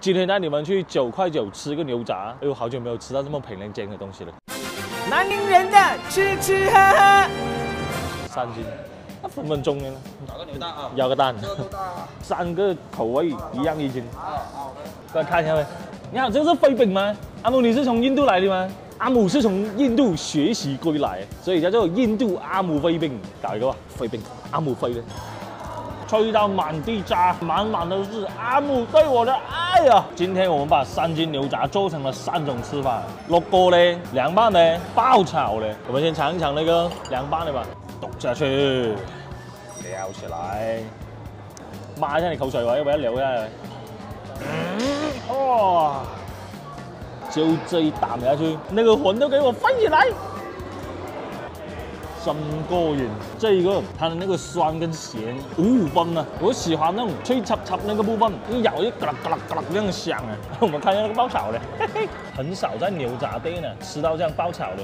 今天带你们去9块9吃个牛杂，哎呦，好久没有吃到这么平靚正的东西了。南宁人的吃吃喝喝3斤，那分分钟的呢。搞个牛蛋啊，要个蛋，这个多大啊3个口味一样1斤。好的。过来看一下呗。你好，这是飞饼吗？阿姆，你是从印度来的吗？阿姆是从印度学习归来，所以叫做印度阿姆飞饼。搞一个吧，飞饼，阿姆飞的。吹到满地渣，满满都是阿姆对我的爱啊！今天我们把3斤牛杂做成了3种吃法，6个嘞，凉拌的，爆炒的。我们先尝一尝那个凉拌的吧，倒下去，撩起来，抹一下你口水吧，要不要流下来？哇！就这一啖下去，那个魂都给我飞起来！真过瘾，这个它的那个酸跟咸5分啊！我喜欢那种脆插插那个部分，一咬就嘎啦嘎啦嘎啦这样香啊！我们看一下那个爆炒的，嘿嘿，很少在牛杂店呢吃到这样爆炒的，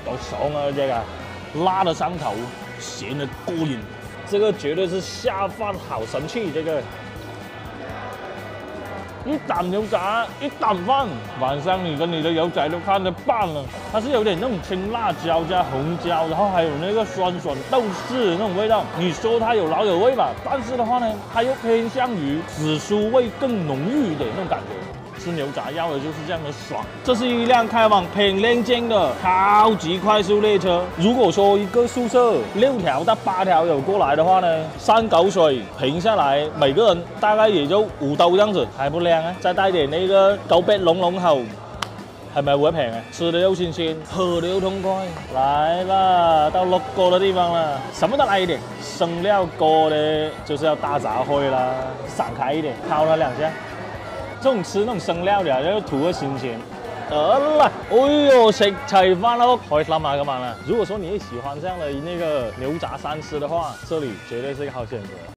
好爽啊！这个辣的上头，咸的过瘾，这个绝对是下饭好神器，这个。一啖牛杂，一啖饭，晚上你跟你的友仔都看得棒了。它是有点那种青辣椒加红椒，然后还有那个酸笋豆豉那种味道。你说它有老有味吧，但是的话呢，它又偏向于紫苏味更浓郁一点那种感觉。吃牛杂要的就是这样的爽。这是一辆开往平靚正的超级快速列车。如果说一个宿舍6条到8条有過來的話呢，3口水平下來，每個人大概也就5兜這樣子，還不靚啊！再帶點那個狗鼻濃厚，係咪會平啊？吃的又新鮮，喝的又痛快。來啦，到6個的地方了，什麼都來一點。生料多的就是要大雜燴啦，散開一點，敲它2下。這種吃那種生料的，要圖個新鮮。得了，哎呦，食齊飯咯，開心啊，今晚啊！如果說你也喜歡這樣的那個牛雜3吃的話，這裡絕對是一個好選擇。